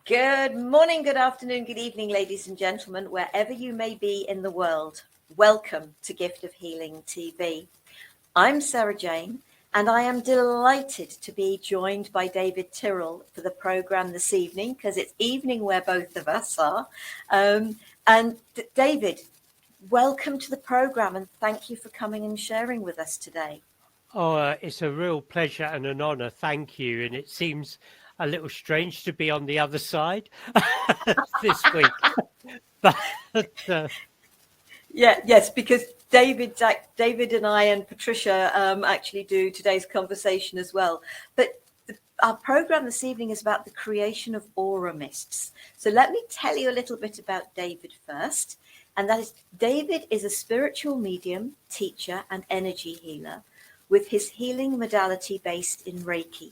Good morning, good afternoon, good evening, ladies and gentlemen, wherever you may be in the world. Welcome to Gift of Healing TV. I'm Sarah Jane, and I am delighted to be joined by David Tyrrell for the programme this evening, because it's evening where both of us are. David, welcome to the programme, and thank you for coming and sharing with us today. Oh, it's a real pleasure and an honour. Thank you. And it seems a little strange to be on the other side this week. Yes, because David and I and Patricia actually do today's conversation as well. But our program this evening is about the creation of AuraMists. So let me tell you a little bit about David first. And that is, David is a spiritual medium, teacher, and energy healer with his healing modality based in Reiki.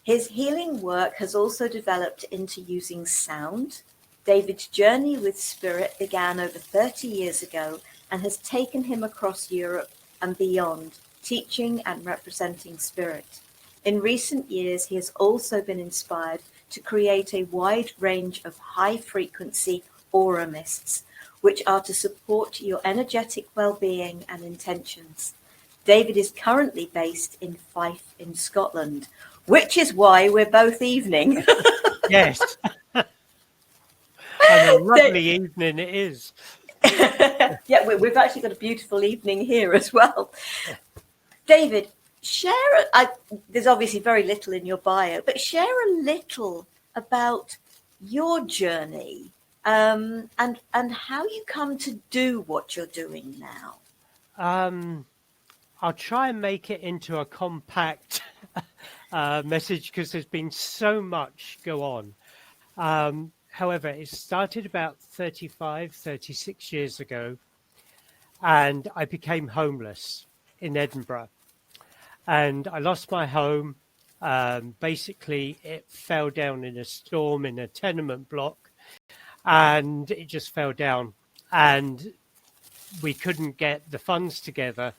His healing work has also developed into using sound. David's journey with spirit began over 30 years ago and has taken him across Europe and beyond, teaching and representing spirit. In recent years, he has also been inspired to create a wide range of high-frequency AuraMists, which are to support your energetic well-being and intentions. David is currently based in Fife in Scotland, which is why we're both evening. Yes. And a lovely evening it is. Yeah, we've actually got a beautiful evening here as well. David, there's obviously very little in your bio, but share a little about your journey and how you come to do what you're doing now. I'll try and make it into a compact message because there's been so much go on. However, it started about 36 years ago, and I became homeless in Edinburgh. And I lost my home. Basically, it fell down in a storm in a tenement block, and it just fell down. And we couldn't get the funds together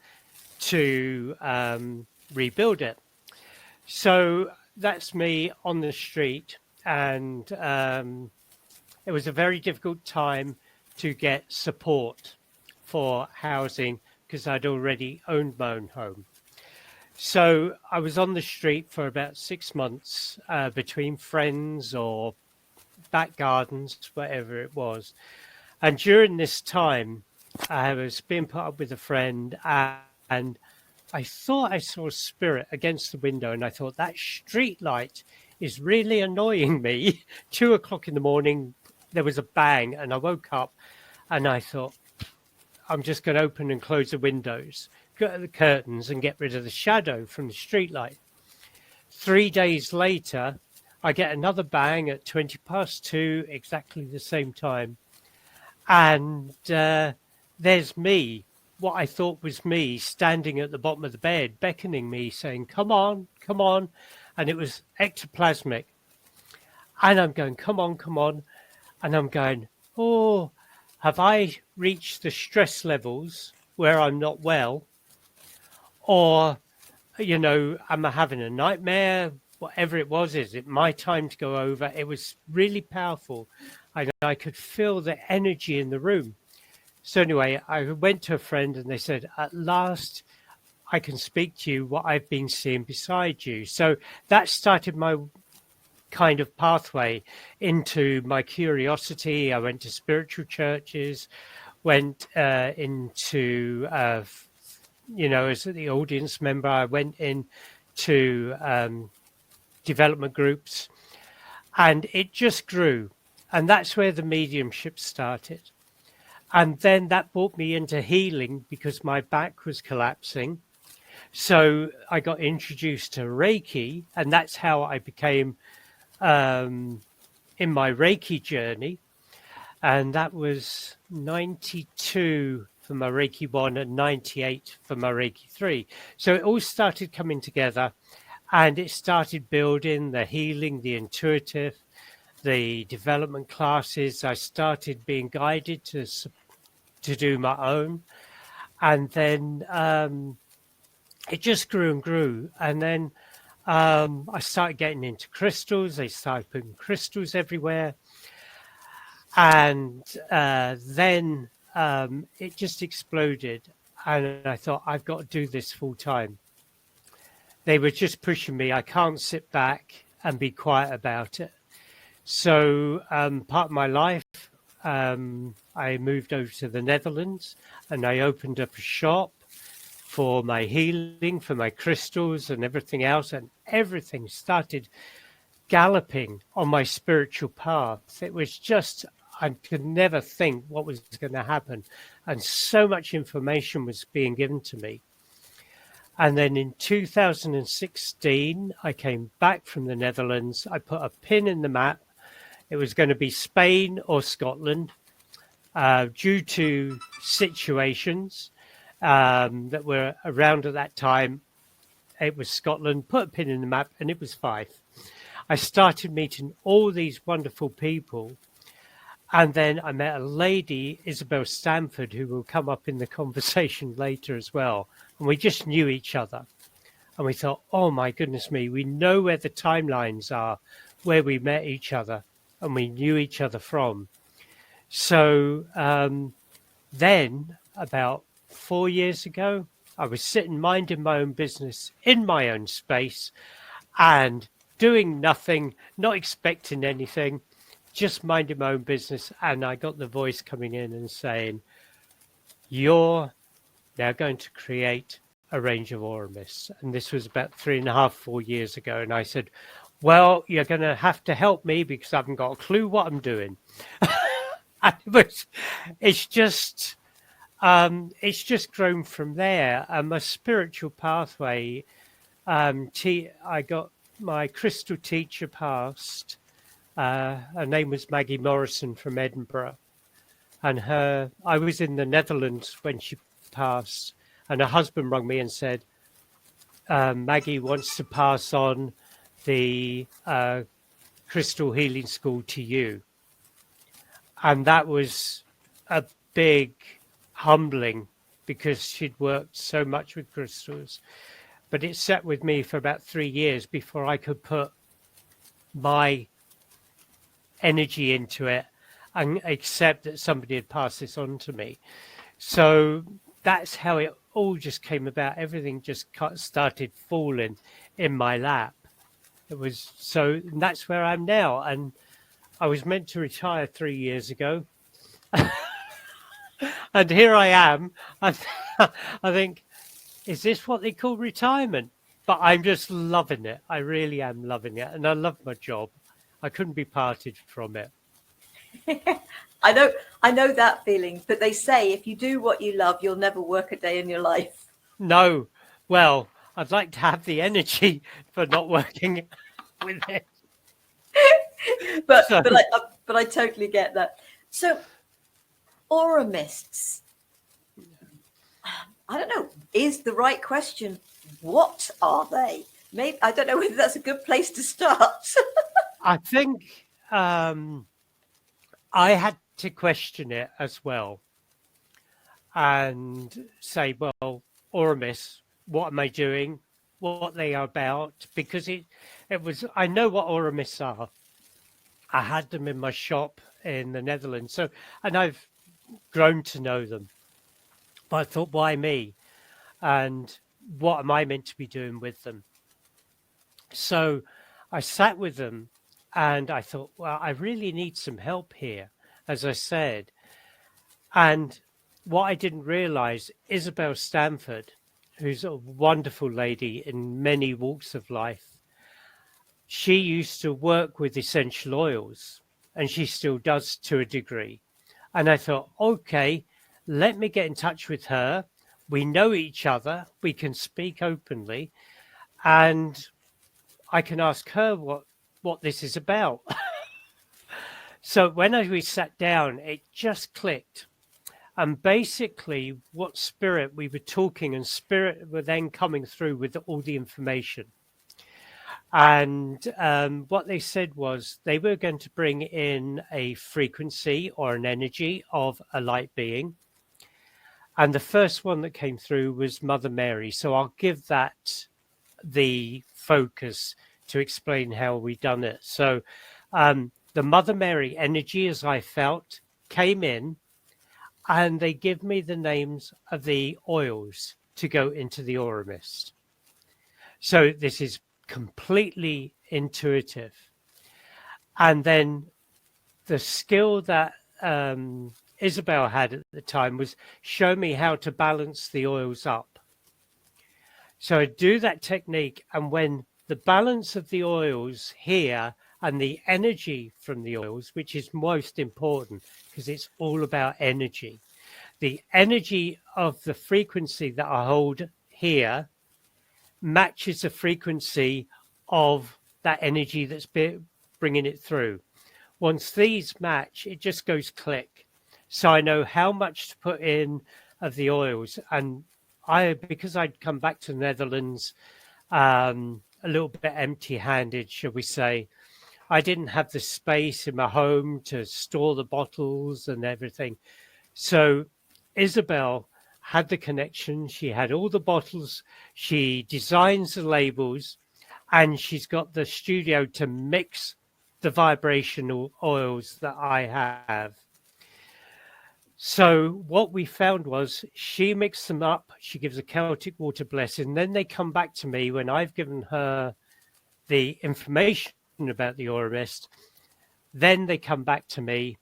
to rebuild it. So that's me on the street, and it was a very difficult time to get support for housing because I'd already owned my own home. So I was on the street for about 6 months between friends or back gardens, whatever it was. And during this time, I was being put up with a friend, and I thought I saw a spirit against the window, and I thought that street light is really annoying me. 2 o'clock in the morning, there was a bang, and I woke up, and I thought, I'm just going to open and close the windows, get the curtains, and get rid of the shadow from the street light. 3 days later, I get another bang at 2:20, exactly the same time, and there's me. What I thought was me standing at the bottom of the bed, beckoning me, saying, come on, come on. And it was ectoplasmic. And I'm going, come on, come on. And I'm going, oh, have I reached the stress levels where I'm not well? Or, am I having a nightmare? Whatever it was, is it my time to go over? It was really powerful. I could feel the energy in the room. So anyway, I went to a friend and they said, at last I can speak to you what I've been seeing beside you. So that started my kind of pathway into my curiosity. I went to spiritual churches, went into, as the audience member, I went into development groups, and it just grew. And that's where the mediumship started. And then that brought me into healing because my back was collapsing. So I got introduced to Reiki, and that's how I became in my Reiki journey. And that was 92 for my Reiki 1 and 98 for my Reiki 3. So it all started coming together, and it started building the healing, the intuitive, the development classes. I started being guided to do my own, and then it just grew and grew. And then I started getting into crystals. They started putting crystals everywhere. And then it just exploded. And I thought, I've got to do this full time. They were just pushing me. I can't sit back and be quiet about it. So part of my life, I moved over to the Netherlands and I opened up a shop for my healing, for my crystals and everything else. And everything started galloping on my spiritual path. It was just, I could never think what was going to happen. And so much information was being given to me. And then in 2016, I came back from the Netherlands. I put a pin in the map. It was going to be Spain or Scotland due to situations that were around at that time. It was Scotland, put a pin in the map, and it was Fife. I started meeting all these wonderful people. And then I met a lady, Isabel Stanford, who will come up in the conversation later as well. And we just knew each other. And we thought, oh, my goodness me, we know where the timelines are, where we met each other and we knew each other from. So then, about 4 years ago, I was sitting minding my own business in my own space and doing nothing, not expecting anything, just minding my own business. And I got the voice coming in and saying, you're now going to create a range of AuraMists. And this was about 3.5, 4 years ago. And I said, well, you're going to have to help me because I haven't got a clue what I'm doing. And it's just grown from there. My spiritual pathway, I got my crystal teacher passed. Her name was Maggie Morrison from Edinburgh. And I was in the Netherlands when she passed. And her husband rang me and said, Maggie wants to pass on the crystal healing school to you. And that was a big humbling because she'd worked so much with crystals. But it sat with me for about 3 years before I could put my energy into it and accept that somebody had passed this on to me. So that's how it all just came about. Everything just started falling in my lap. It was so, and that's where I'm now. And I was meant to retire 3 years ago. And here I am. I think, is this what they call retirement? But I'm just loving it. I really am loving it. And I love my job. I couldn't be parted from it. I know that feeling, but they say if you do what you love, you'll never work a day in your life. No. Well, I'd like to have the energy for not working with it. but I totally get that. So AuraMists, I don't know, is the right question. What are they? Maybe I don't know whether that's a good place to start. I think I had to question it as well and say, well, AuraMists, what am I doing? What they are about? Because it was, I know what AuraMists are. I had them in my shop in the Netherlands. So, and I've grown to know them. But I thought, why me? And what am I meant to be doing with them? So I sat with them and I thought, well, I really need some help here, as I said. And what I didn't realize, Isabel Stanford, who's a wonderful lady in many walks of life, she used to work with essential oils and she still does to a degree. And I thought, okay, let me get in touch with her. We know each other. We can speak openly. And I can ask her what this is about. So when we sat down, it just clicked. And basically what spirit we were talking, and spirit were then coming through with all the information. And what they said was they were going to bring in a frequency or an energy of a light being. And the first one that came through was Mother Mary. So I'll give that the focus to explain how we done it. So the Mother Mary energy, as I felt, came in, and they give me the names of the oils to go into the AuraMist. So this is completely intuitive. And then the skill that Isabel had at the time was show me how to balance the oils up. So I do that technique, and when the balance of the oils here and the energy from the oils, which is most important because it's all about energy, the energy of the frequency that I hold here matches the frequency of that energy that's bringing it through. Once these match, it just goes click. So I know how much to put in of the oils. And because I'd come back to the Netherlands a little bit empty-handed, shall we say, I didn't have the space in my home to store the bottles and everything. So Isabel had the connection. She had all the bottles. She designs the labels, and she's got the studio to mix the vibrational oils that I have. So what we found was she mixed them up. She gives a Celtic water blessing. Then they come back to me when I've given her the information about the AuraMist. Then they come back to me,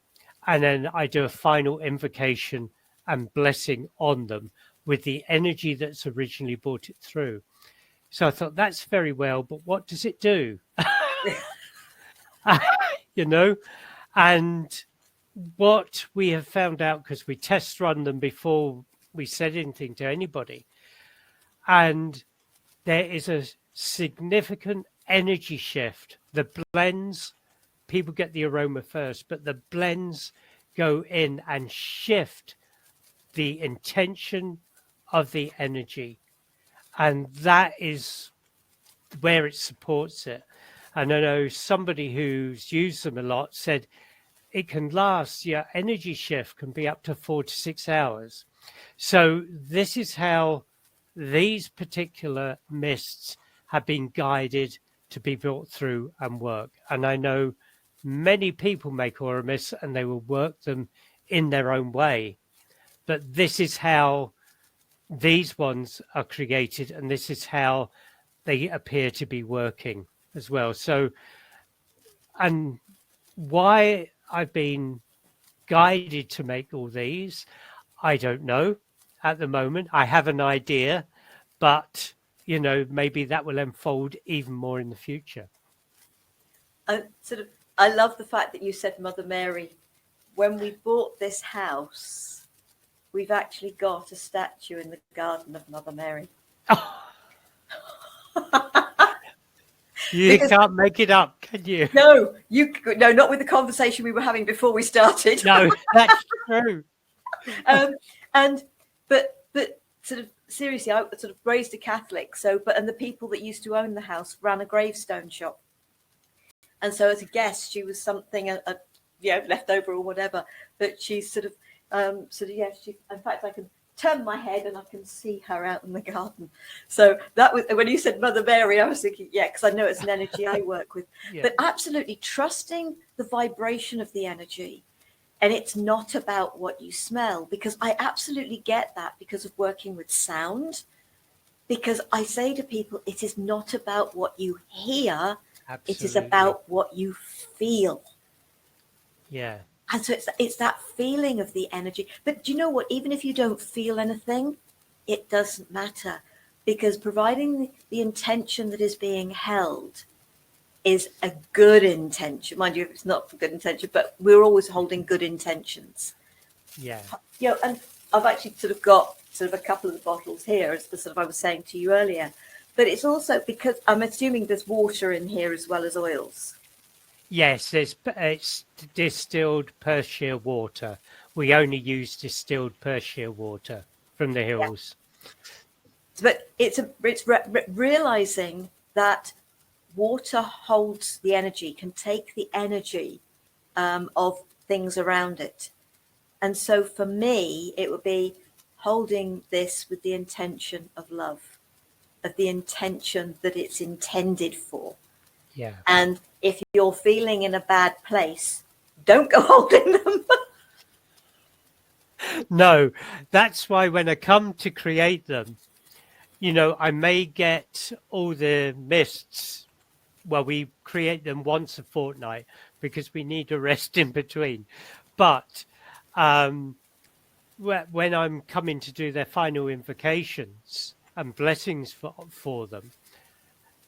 and then I do a final invocation and blessing on them with the energy that's originally brought it through. So I thought, that's very well, but what does it do? You know, and what we have found out, because we test run them before we said anything to anybody, and there is a significant energy shift. The blends, people get the aroma first, but the blends go in and shift the intention of the energy, and that is where it supports it. And I know somebody who's used them a lot said it can last, your energy shift can be up to 4 to 6 hours. So this is how these particular mists have been guided to be brought through and work. And I know many people make AuraMists and they will work them in their own way. But this is how these ones are created, and this is how they appear to be working as well. So, and why I've been guided to make all these, I don't know at the moment. I have an idea, but, you know, maybe that will unfold even more in the future. I love the fact that you said Mother Mary. When we bought this house, we've actually got a statue in the garden of Mother Mary. You can't make it up, can you? No, no, not with the conversation we were having before we started. No, that's true. But sort of seriously, I sort of raised a Catholic, and the people that used to own the house ran a gravestone shop, and so as a guest, she was something left over or whatever. But she's she. In fact, I can turn my head and I can see her out in the garden. So that was when you said Mother Mary, I was thinking, yeah, because I know it's an energy I work with. Yeah. But absolutely trusting the vibration of the energy. And it's not about what you smell, because I absolutely get that because of working with sound. Because I say to people, it is not about what you hear. Absolutely. It is about what you feel. Yeah. And so it's that feeling of the energy. But do you know what? Even if you don't feel anything, it doesn't matter, because providing the intention that is being held is a good intention. Mind you, it's not for good intention, but we're always holding good intentions. Yeah. And I've actually got a couple of the bottles here, as I was saying to you earlier. But it's also because I'm assuming there's water in here as well as oils. Yes, it's distilled Perthshire water. We only use distilled Perthshire water from the hills. Yeah. But it's realizing that water holds the energy, can take the energy of things around it. And so for me, it would be holding this with the intention of love. of the intention that it's intended for. Yeah. And if you're feeling in a bad place, don't go holding them. No, that's why when I come to create them, you know, I may get all the mists. Well, we create them once a fortnight because we need a rest in between. But when I'm coming to do their final invocations and blessings for them,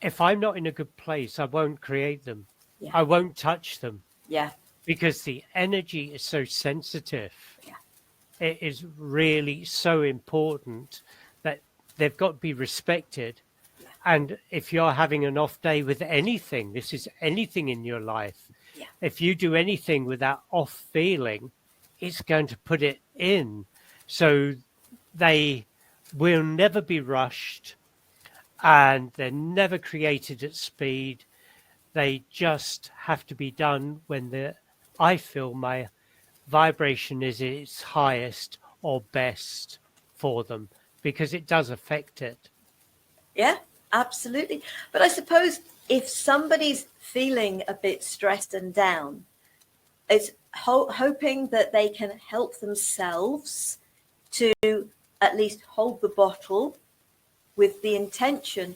if I'm not in a good place, I won't create them. Yeah. I won't touch them. Yeah. Because the energy is so sensitive. Yeah. It is really so important that they've got to be respected. Yeah. And if you're having an off day with anything, this is anything in your life. Yeah. If you do anything with that off feeling, it's going to put it in. So they will never be rushed and they're never created at speed. They just have to be done when I feel my vibration is its highest or best for them, because it does affect it. Yeah, absolutely. But I suppose if somebody's feeling a bit stressed and down, it's hoping that they can help themselves to at least hold the bottle with the intention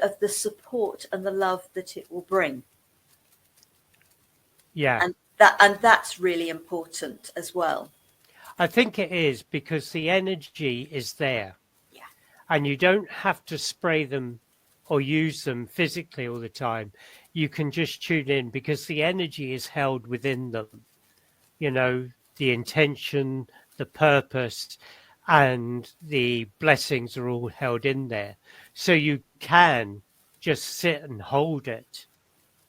of the support and the love that it will bring. Yeah. And that's really important as well. I think it is, because the energy is there. Yeah. And you don't have to spray them or use them physically all the time. You can just tune in because the energy is held within them. You know, the intention, the purpose, and the blessings are all held in there. So you can just sit and hold it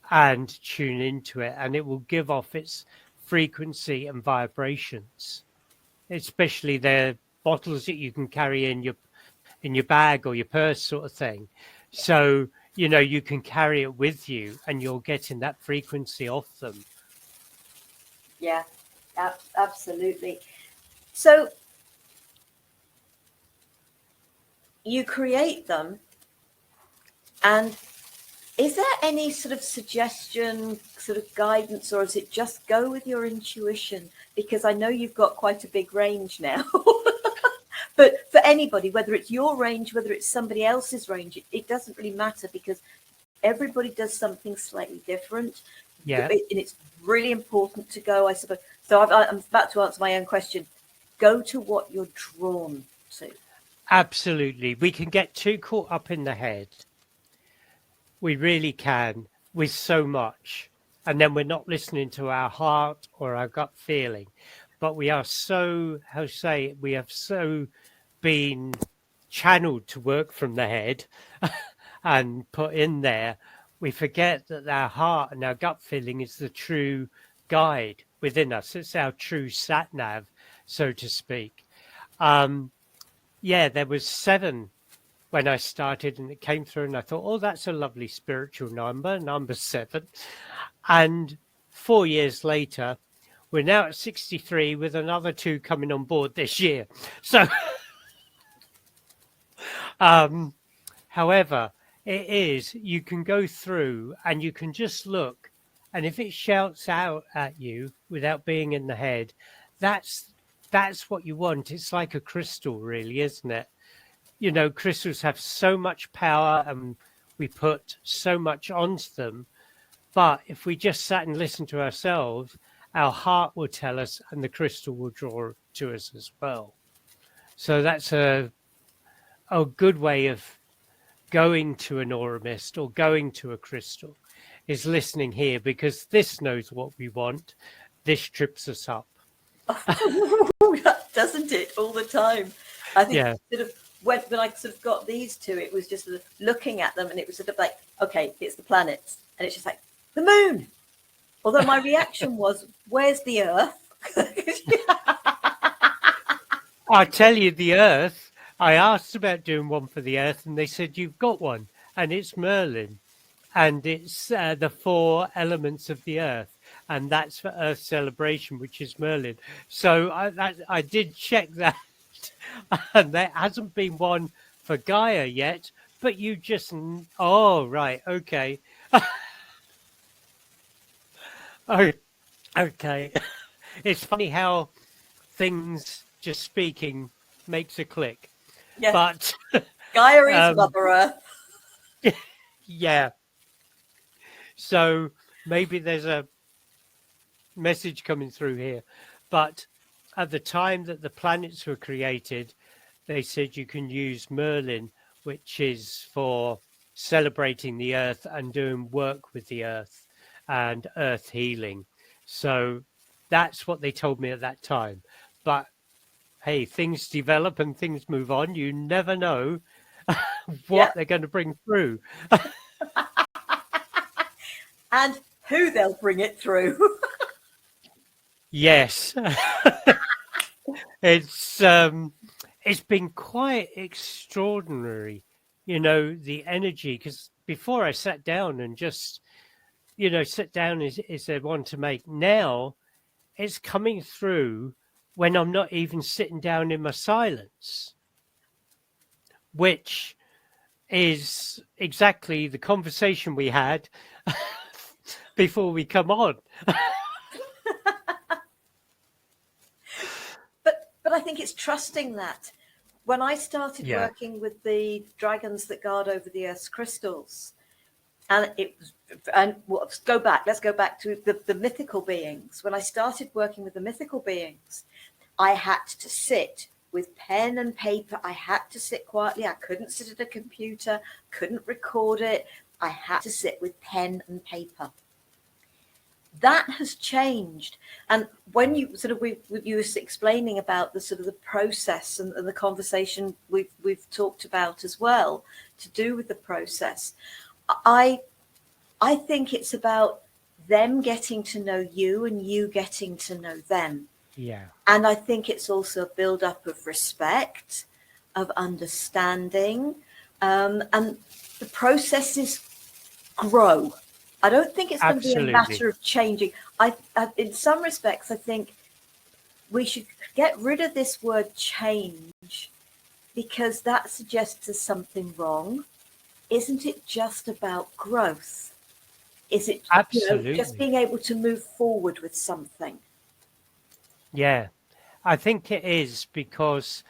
and tune into it, and it will give off its frequency and vibrations. Especially the bottles that you can carry in your bag or your purse, sort of thing. So, you know, you can carry it with you and you're getting that frequency off them. Yeah, absolutely. So you create them, and is there any sort of suggestion, sort of guidance, or is it just go with your intuition? Because I know you've got quite a big range now. But for anybody, whether it's your range, whether it's somebody else's range, it doesn't really matter, because everybody does something slightly different. Yeah. And it's really important to go, I suppose. So I'm about to answer my own question. Go to what you're drawn to. Absolutely. We can get too caught up in the head. We really can, with so much. And then we're not listening to our heart or our gut feeling. But we are so, we have so been channeled to work from the head and put in there. We forget that our heart and our gut feeling is the true guide within us. It's our true sat nav, so to speak. Yeah, there was 7 when I started, and it came through, and I thought, oh, that's a lovely spiritual number 7. And 4 years later, we're now at 63 with another 2 coming on board this year. So, however, it is, you can go through and you can just look, and if it shouts out at you without being in the head, that's what you want. It's like a crystal, really, isn't it? You know, crystals have so much power and we put so much onto them. But if we just sat and listened to ourselves, our heart will tell us and the crystal will draw to us as well. So that's a good way of going to an AuraMist or going to a crystal, is listening here, because this knows what we want. This trips us up. Doesn't it? All the time. I think sort of when I sort of got these 2, it was just sort of looking at them, and it was sort of like, okay, it's the planets, and it's just like the moon. Although my reaction was, where's the Earth? I tell you, the Earth, I asked about doing one for the Earth, and they said, you've got one, and it's Merlin, and it's the 4 elements of the Earth, and that's for Earth Celebration, which is Merlin. So I did check that, and there hasn't been one for Gaia yet, but you just, oh, right, okay. Oh, okay. It's funny how things just speaking makes a click. Yes, But Gaia is um, Mother Earth. yeah, so maybe there's a message coming through here. But at the time that the planets were created, they said you can use Merlin, which is for celebrating the earth and doing work with the earth and earth healing. So that's what they told me at that time. But hey, things develop and things move on. You never know what Yeah, they're going to bring through. and who they'll bring it through. Yes. It's been quite extraordinary, the energy. Because before I sat down and just, sit down is there one to make. Now it's coming through when I'm not even sitting down in my silence, which is exactly the conversation we had before we come on. But I think it's trusting that. When I started Yeah, working with the dragons that guard over the Earth's crystals, and let's go back to the mythical beings. When I started working with the mythical beings, I had to sit with pen and paper. I had to sit quietly. I couldn't sit at a computer, couldn't record it. I had to sit with pen and paper. That has changed. And when you you were explaining about the sort of the process and the conversation we've talked about as well to do with the process, I think it's about them getting to know you and you getting to know them. yeah, And I think it's also a build up of respect, of understanding, and the processes grow. I don't think it's going to be a absolutely. matter of changing. In some respects, I think we should get rid of this word change because that suggests there's something wrong. Isn't it just about growth? Is it, just Absolutely. being able to move forward with something? Yeah, I think it is because,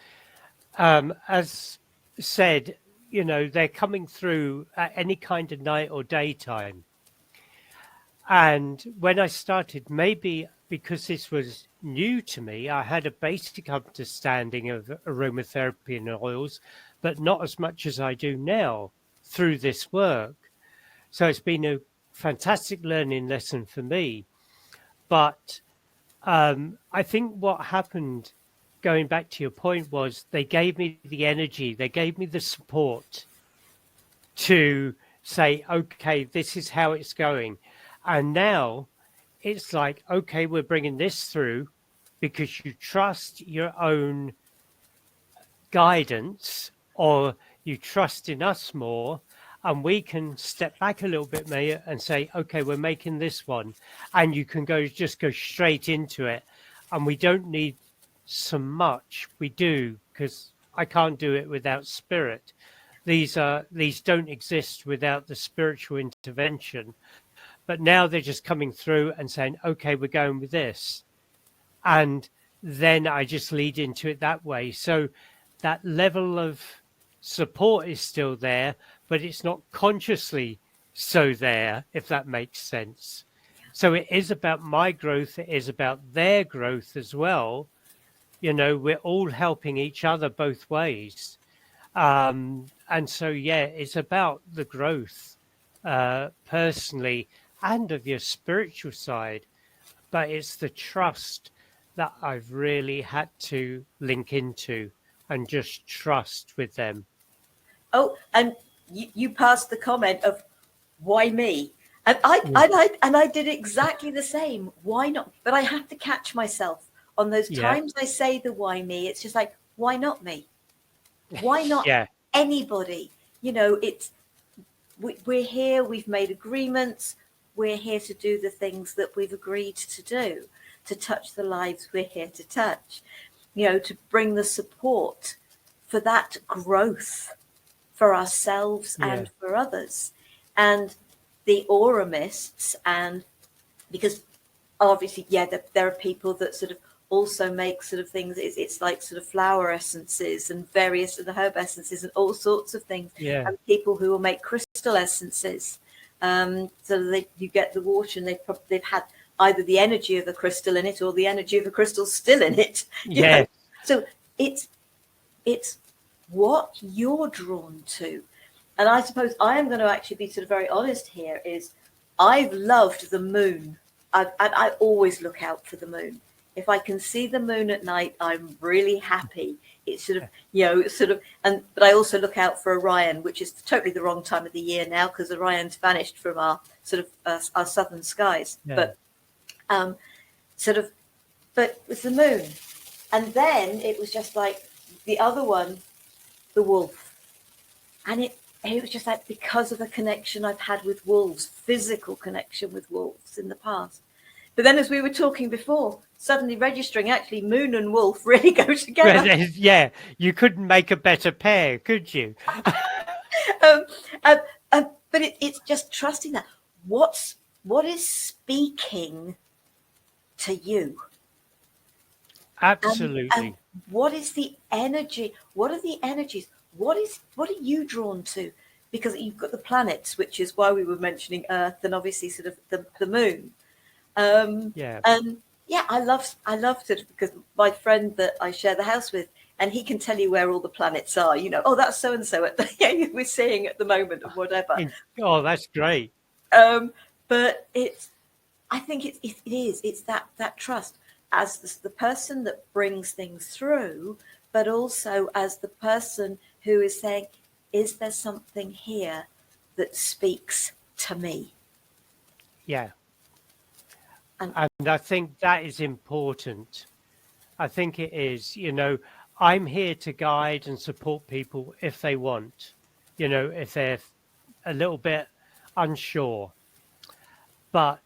as said, they're coming through at any kind of night or daytime. And when I started, maybe because this was new to me, I had a basic understanding of aromatherapy and oils, but not as much as I do now through this work. So it's been a fantastic learning lesson for me. But I think what happened, going back to your point, was they gave me the energy, they gave me the support to say, okay, this is how it's going. And now it's like, okay, we're bringing this through because you trust your own guidance or you trust in us more. And we can step back a little bit, Maya, and say, okay, we're making this one. And you can just go straight into it. And we don't need so much. We do, because I can't do it without spirit. These don't exist without the spiritual intervention. But now they're just coming through and saying, okay, we're going with this. And then I just lead into it that way. So that level of support is still there, but it's not consciously so there, if that makes sense. So it is about my growth, it is about their growth as well. We're all helping each other both ways. And so, yeah, it's about the growth personally and of your spiritual side, but it's the trust that I've really had to link into and just trust with them. Oh, and you passed the comment of why me? And Yeah. I did exactly the same. Why not? But I have to catch myself on those Yeah. times I say the why me. It's just like, why not me? Why not Yeah. anybody? It's we're here. We've made agreements. We're here to do the things that we've agreed to do, to touch the lives we're here to touch. To bring the support for that growth for ourselves Yeah. and for others. And the AuraMists, and because obviously, there are people that sort of also make sort of things. It's like sort of flower essences and various of the herb essences and all sorts of things. Yeah. And people who will make crystal essences. So you get the water, and they've had either the energy of the crystal in it or the energy of the crystal still in it. Yeah. So it's what you're drawn to. And I suppose I am going to actually be sort of very honest here, is I've loved the moon. I always look out for the moon. If I can see the moon at night, I'm really happy. It's sort of, but I also look out for Orion, which is totally the wrong time of the year now, because Orion's vanished from our sort of our southern skies. Yeah. But with the moon. And then it was just like the other one, the wolf. And it was just like, because of the connection I've had with wolves, physical connection with wolves in the past. But then, as we were talking before, suddenly registering, actually moon and wolf really go together. Yeah, you couldn't make a better pair, could you? But it's just trusting that. What is speaking to you? Absolutely. And what is the energy? What are the energies? What are you drawn to? Because you've got the planets, which is why we were mentioning Earth, and obviously sort of the moon. Yeah. And yeah, I loved it, because my friend that I share the house with, and he can tell you where all the planets are. Oh, that's so and so we're seeing at the moment, or whatever. Oh, that's great. But I think it is. It's that trust as the person that brings things through, but also as the person who is saying, is there something here that speaks to me? Yeah. And I think that is important. I think it is. I'm here to guide and support people if they want, if they're a little bit unsure. But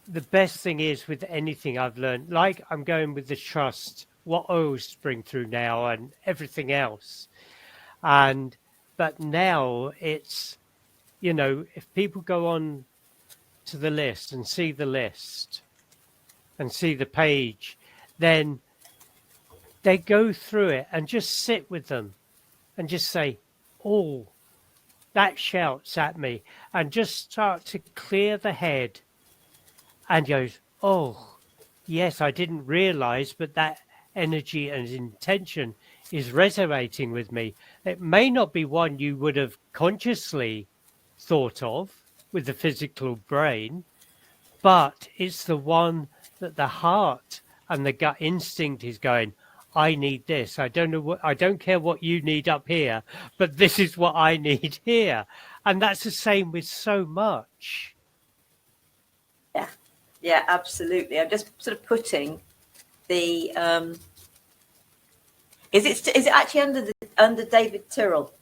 the best thing is, with anything I've learned, like I'm going with the trust, what oils spring through now and everything else. But now it's, if people go on to the list and see the list and see the page, then they go through it and just sit with them and just say, oh, that shouts at me, and just start to clear the head and goes, oh, yes, I didn't realize, but that energy and intention is resonating with me. It may not be one you would have consciously thought of with the physical brain, but it's the one that the heart and the gut instinct is going, I need this. I don't care what you need up here, but this is what I need here. And that's the same with so much. Yeah, absolutely. I'm just sort of putting the is it actually under David Tyrrell?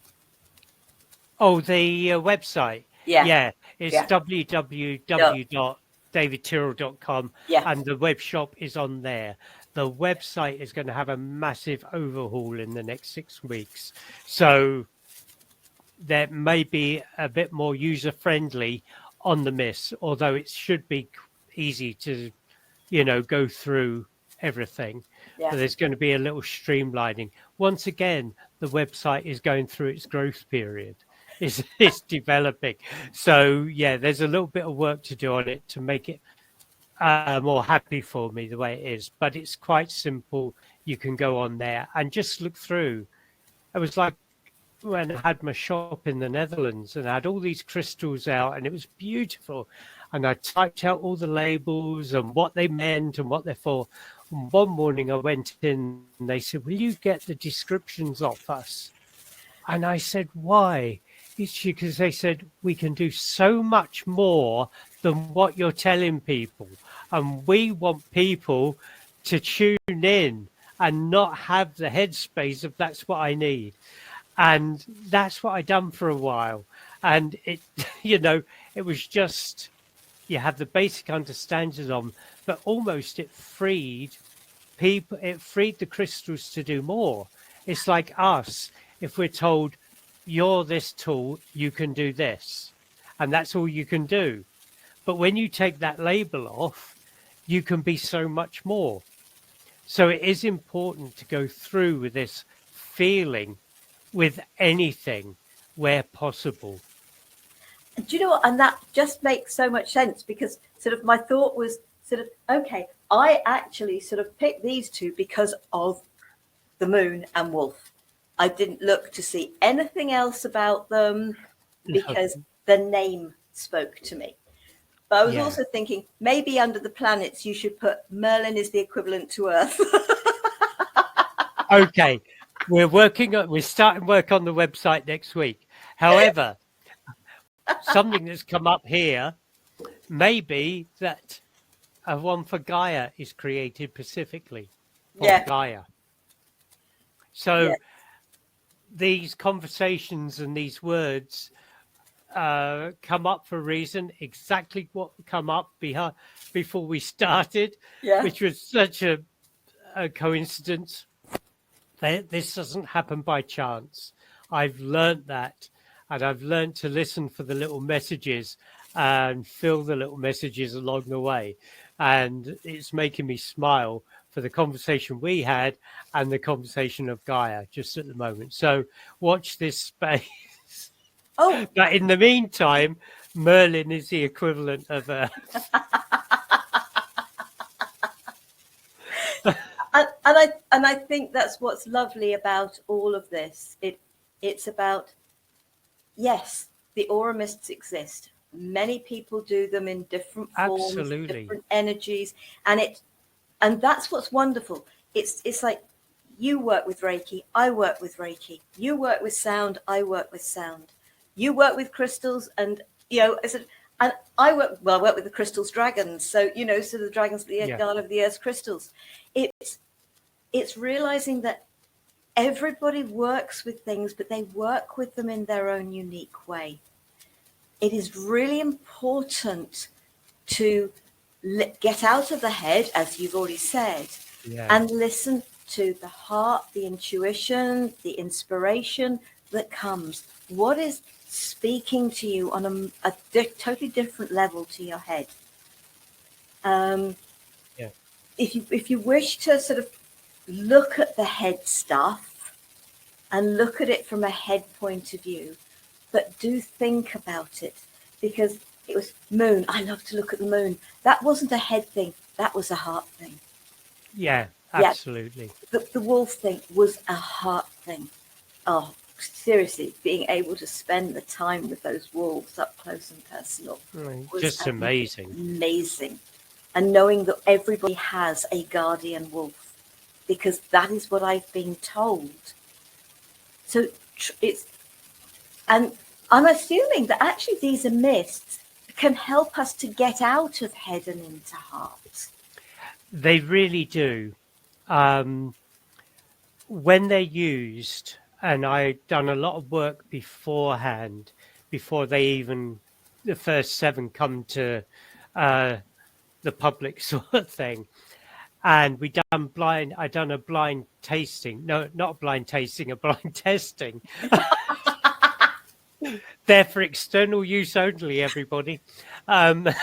Oh, the website. Yeah. It's Yeah. www.davidtyrrell.com, Yeah. and the web shop is on there. The website is going to have a massive overhaul in the next 6 weeks, so there may be a bit more user friendly on the mists, although it should be easy to go through everything. Yeah. But there's going to be a little streamlining. Once again, the website is going through its growth period. It's developing. So yeah, there's a little bit of work to do on it to make it more happy for me the way it is. But it's quite simple. You can go on there and just look through. It was like when I had my shop in the Netherlands, and I had all these crystals out, and it was beautiful. And I typed out all the labels and what they meant and what they're for. And one morning I went in and they said, will you get the descriptions off us? And I said, why? It's because they said, we can do so much more than what you're telling people. And we want people to tune in and not have the headspace of that's what I need. And that's what I done for a while. And it, it was just, you have the basic understanding of them, but almost it freed people, it freed the crystals to do more. It's like us, if we're told, you're this tool, you can do this, and that's all you can do. But when you take that label off, you can be so much more. So it is important to go through with this feeling with anything where possible. Do you know what? And that just makes so much sense, because sort of my thought was sort of, okay, I actually sort of picked these two because of the moon and wolf. I didn't look to see anything else about them because the name spoke to me. But I was also thinking maybe under the planets you should put Merlin is the equivalent to Earth. Okay, we're starting work on the website next week. However, something that's come up here may be that a one for Gaia is created specifically for Gaia. So these conversations and these words come up for a reason. Exactly what come up before we started, which was such a coincidence. This doesn't happen by chance. I've learned that, and I've learned to listen for the little messages and feel the little messages along the way. And it's making me smile for the conversation we had and the conversation of Gaia just at the moment. So watch this space. Oh, But in the meantime, Merlin is the equivalent of Earth. And I think that's what's lovely about all of this. It's about, yes, the AuraMists exist. Many people do them in different forms, different energies, and that's what's wonderful. It's like you work with Reiki, I work with Reiki. You work with sound, I work with sound. You work with crystals, and and I work with the crystals dragons. So so the dragons, the guard of the earth's crystals. It's realizing that everybody works with things, but they work with them in their own unique way. It is really important to get out of the head, as you've already said, and listen to the heart, the intuition, the inspiration that comes. What is speaking to you on a totally different level to your head? If you wish to sort of look at the head stuff and look at it from a head point of view, but do think about it, because it was moon. I love to look at the moon. That wasn't a head thing. That was a heart thing. Yeah, absolutely. The wolf thing was a heart thing. Oh, seriously, being able to spend the time with those wolves up close and personal was just amazing. Amazing. And knowing that everybody has a guardian wolf, because that is what I've been told. So and I'm assuming that actually these are mists can help us to get out of head and into heart. They really do. When they're used, and I've done a lot of work beforehand, before the first 7 come to the public sort of thing. And I done a blind tasting. No, not a blind tasting, a blind testing. They're for external use only, everybody. And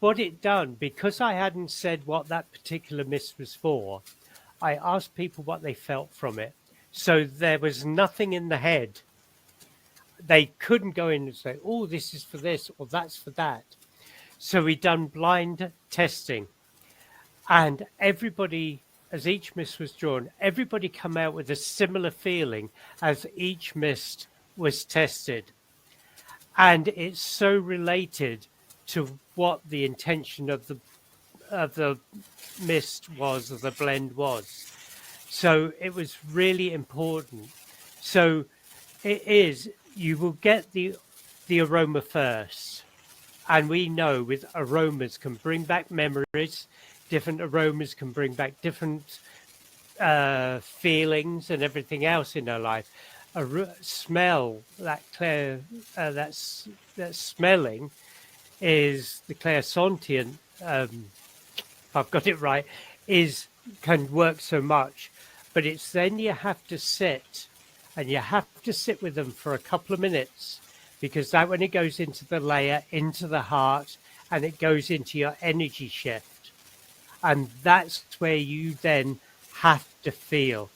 what it done, because I hadn't said what that particular mist was for, I asked people what they felt from it. So there was nothing in the head. They couldn't go in and say, oh, this is for this or that's for that. So we done blind testing, and everybody, as each mist was drawn, everybody come out with a similar feeling as each mist was tested. And it's so related to what the intention of the mist was, or the blend was. So it was really important. So it is, you will get the aroma first. And we know with aromas can bring back memories. Different aromas can bring back different feelings and everything else in our life. Smell, that smelling is the clairsentient, if I've got it right, can work so much. but it's then you have to sit, and you have to sit with them for a couple of minutes, because that when it goes into the layer, into the heart, and it goes into your energy shift. And that's where you then have to feel.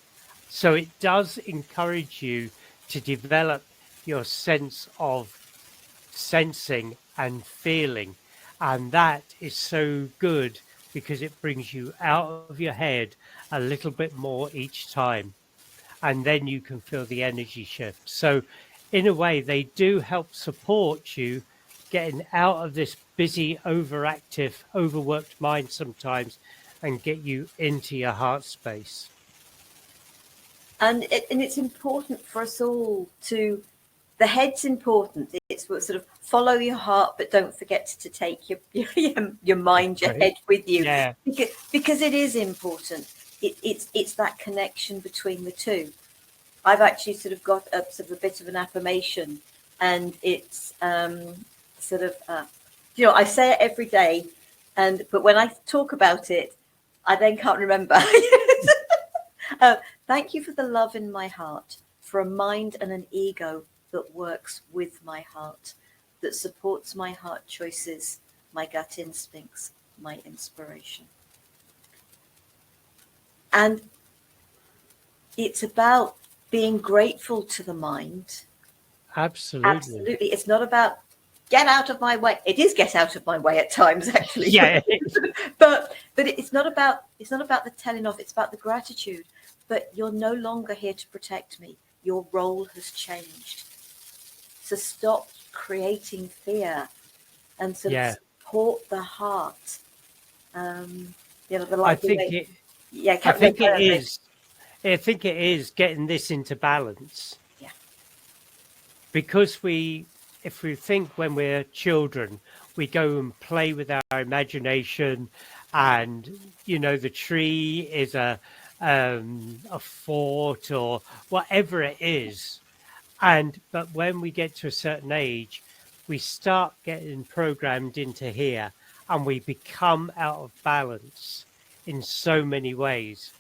So it does encourage you to develop your sense of sensing and feeling. And that is so good because it brings you out of your head a little bit more each time. And then you can feel the energy shift. So, in a way, they do help support you getting out of this busy, overactive, overworked mind sometimes and get you into your heart space. And it's important for us all to, the head's important. It's sort of follow your heart, but don't forget to take your mind, your head with you. Yeah. Because it is important. It's that connection between the two. I've actually sort of got a sort of a bit of an affirmation, and it's sort of I say it every day, but when I talk about it, I then can't remember. Thank you for the love in my heart, for a mind and an ego that works with my heart, that supports my heart choices, my gut instincts, my inspiration. And it's about being grateful to the mind. Absolutely. Absolutely. It's not about get out of my way. It is get out of my way at times, actually. Yeah. but it's not about the telling off. It's about the gratitude. But you're no longer here to protect me. Your role has changed. So stop creating fear and sort of support the heart. I think it is. I think it is getting this into balance. Yeah. Because if we think when we're children, we go and play with our imagination, and the tree is a fort or whatever it is. But when we get to a certain age, we start getting programmed into here, and we become out of balance in so many ways.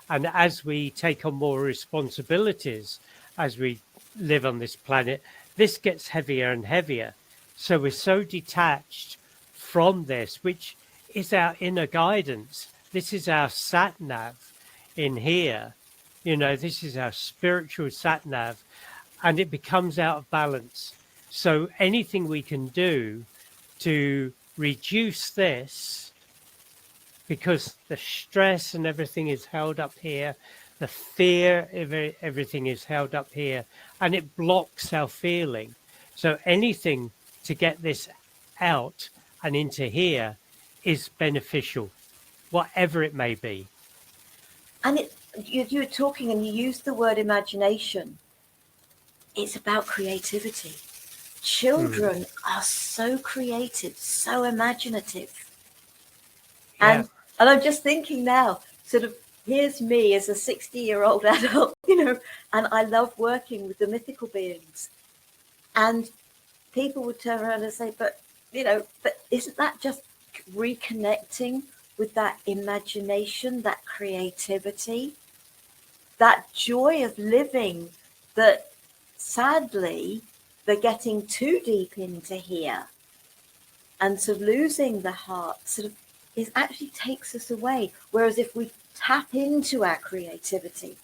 And as we take on more responsibilities, as we live on this planet, this gets heavier and heavier. So we're so detached from this, which is our inner guidance. This is our sat nav in here. This is our spiritual sat nav, and it becomes out of balance. So anything we can do to reduce this, because the stress and everything is held up here, the fear of everything is held up here, and it blocks our feeling. So anything to get this out and into here is beneficial, whatever it may be. And you were talking and you used the word imagination. It's about creativity. Children are so creative, so imaginative. Yeah. And I'm just thinking now, sort of, here's me as a 60-year-old adult, and I love working with the mythical beings. And people would turn around and say, but isn't that just reconnecting with that imagination, that creativity, that joy of living that sadly they're getting too deep into here, and sort of losing the heart sort of actually takes us away. Whereas if we tap into our creativity,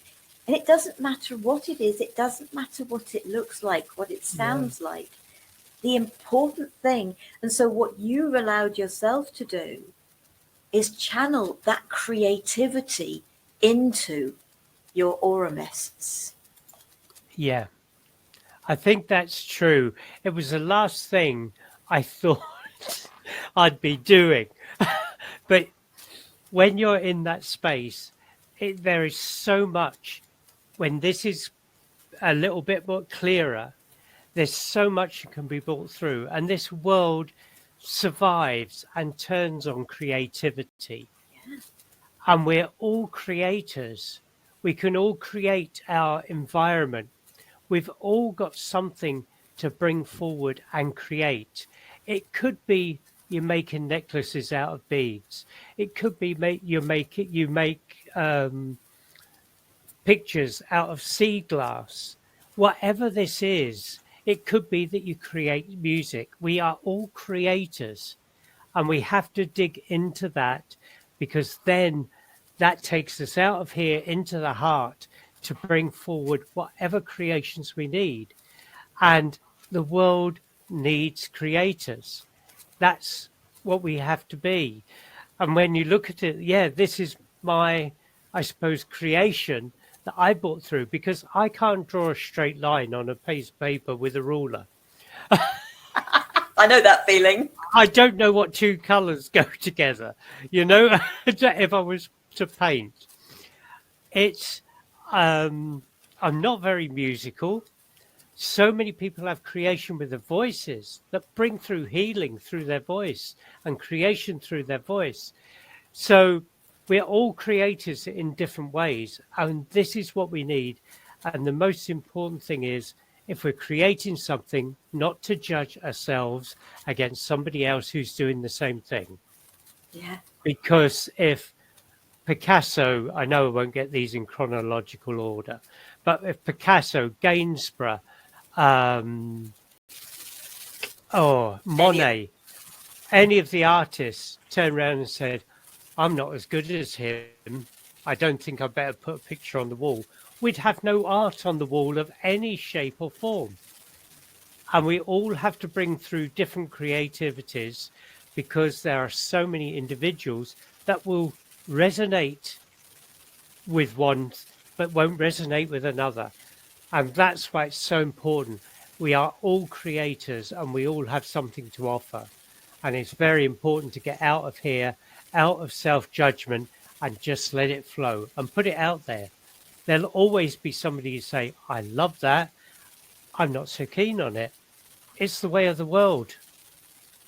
and it doesn't matter what it is, it doesn't matter what it looks like, what it sounds like, the important thing, and so what you've allowed yourself to do is channel that creativity into your AuraMists. Yeah, I think that's true. It was the last thing I thought I'd be doing. But when you're in that space, there is so much. When this is a little bit more clearer, there's so much that can be brought through. And this world survives and turns on creativity. Yeah. And we're all creators. We can all create our environment. We've all got something to bring forward and create. It could be you're making necklaces out of beads. It could be you make pictures out of sea glass. Whatever this is, it could be that you create music. We are all creators, and we have to dig into that, because then that takes us out of here into the heart to bring forward whatever creations we need. And the world needs creators. That's what we have to be. And when you look at it, yeah, this is my, I suppose, creation that I brought through, because I can't draw a straight line on a piece of paper with a ruler. I know that feeling. I don't know what two colors go together, if I was to paint. It's, I'm not very musical. So many people have creation with their voices that bring through healing through their voice and creation through their voice. So we're all creators in different ways, and this is what we need. And the most important thing is, if we're creating something, not to judge ourselves against somebody else who's doing the same thing. Yeah. Because if Picasso, I know I won't get these in chronological order, but if Picasso, Gainsborough, Monet, any of the artists turned around and said, I'm not as good as him, I don't think I better put a picture on the wall, we'd have no art on the wall of any shape or form. And we all have to bring through different creativities, because there are so many individuals that will resonate with one but won't resonate with another. And that's why it's so important. We are all creators and we all have something to offer. And it's very important to get out of here, out of self-judgment, and just let it flow and put it out there. There'll always be somebody who say, I love that, I'm not so keen on it. It's the way of the world.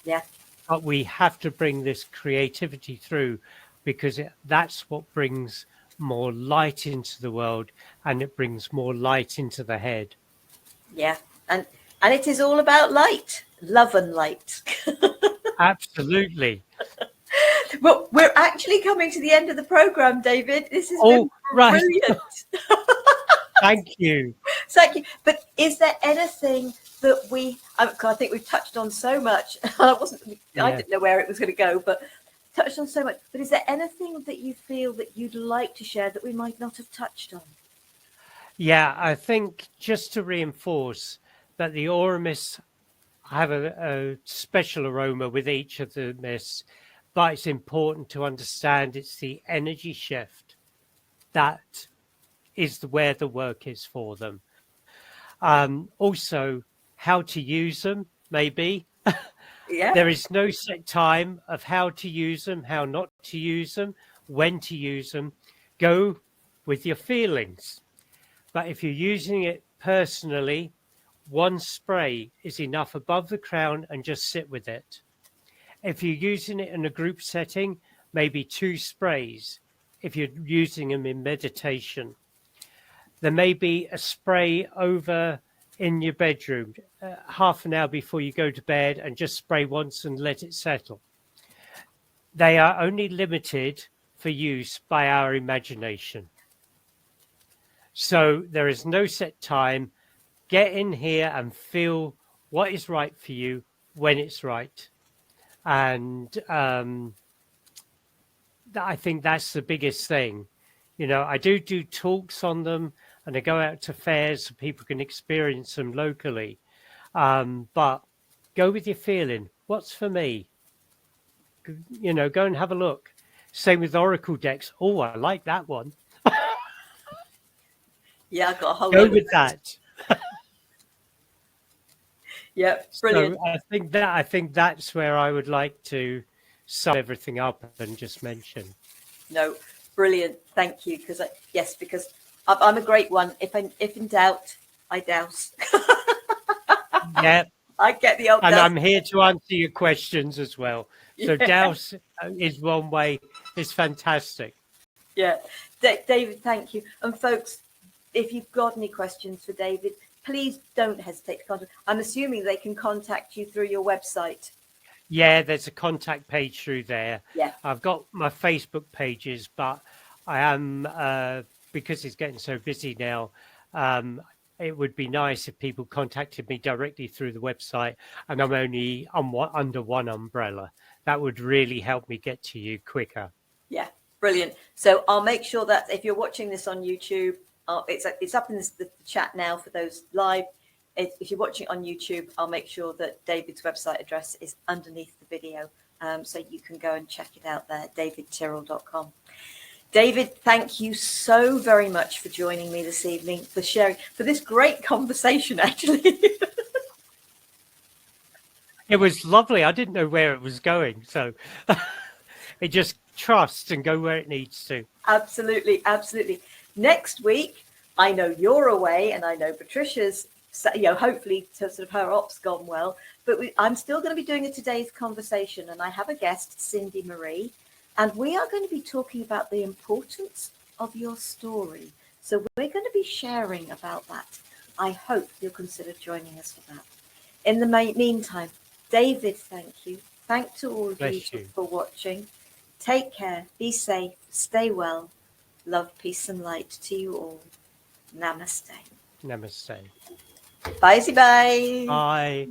Yeah. But we have to bring this creativity through, because that's what brings more light into the world, and it brings more light into the head. Yeah. And it is all about light, love and light. Absolutely. Well, we're actually coming to the end of the program, David. This has been brilliant. Thank you. Thank you. But is there anything that I think we've touched on so much. I didn't know where it was going to go, but touched on so much. But is there anything that you feel that you'd like to share that we might not have touched on? Yeah, I think just to reinforce that the AuraMists have a special aroma with each of the mists, but it's important to understand it's the energy shift that is where the work is for them. Also, how to use them, maybe. Yeah. There is no set time of how to use them, how not to use them, when to use them. Go with your feelings. But if you're using it personally, one spray is enough above the crown and just sit with it. If you're using it in a group setting, maybe 2 sprays. If you're using them in meditation, there may be a spray over in your bedroom, half an hour before you go to bed, and just spray once and let it settle. They are only limited for use by our imagination. So there is no set time. Get in here and feel what is right for you when it's right. And I think that's the biggest thing. I do talks on them, and I go out to fairs so people can experience them locally. But go with your feeling. What's for me? Go and have a look. Same with Oracle decks. Oh, I like that one. Yeah, I've got a whole Go load with that. Yeah, brilliant. So I think that's where I would like to sum everything up and just mention. No, brilliant. Thank you. Because I'm a great one. If in doubt, I douse. Yeah. I get the old. And douse. I'm here to answer your questions as well. So douse is one way. It's fantastic. Yeah. David, thank you. And folks, if you've got any questions for David, please don't hesitate to contact. I'm assuming they can contact you through your website. Yeah, there's a contact page through there. Yeah. I've got my Facebook pages, but I am because it's getting so busy now, it would be nice if people contacted me directly through the website, and I'm only under one umbrella. That would really help me get to you quicker. Yeah, brilliant. So I'll make sure that if you're watching this on YouTube, it's up in the chat now for those live. If you're watching on YouTube, I'll make sure that David's website address is underneath the video, so you can go and check it out there, davidtyrrell.com. David, thank you so very much for joining me this evening, for sharing, for this great conversation, actually. It was lovely. I didn't know where it was going, so it just trust and go where it needs to. Absolutely, absolutely. Next week, I know you're away, and I know Patricia's, hopefully sort of her op's gone well, but I'm still going to be doing a today's conversation, and I have a guest, Cindy Marie, and we are going to be talking about the importance of your story. So we're going to be sharing about that. I hope you'll consider joining us for that. In the meantime, David, thank you. Thanks to all of you for watching. Take care, be safe, stay well. Love, peace and light to you all. Namaste. Namaste. Bye-bye. Bye.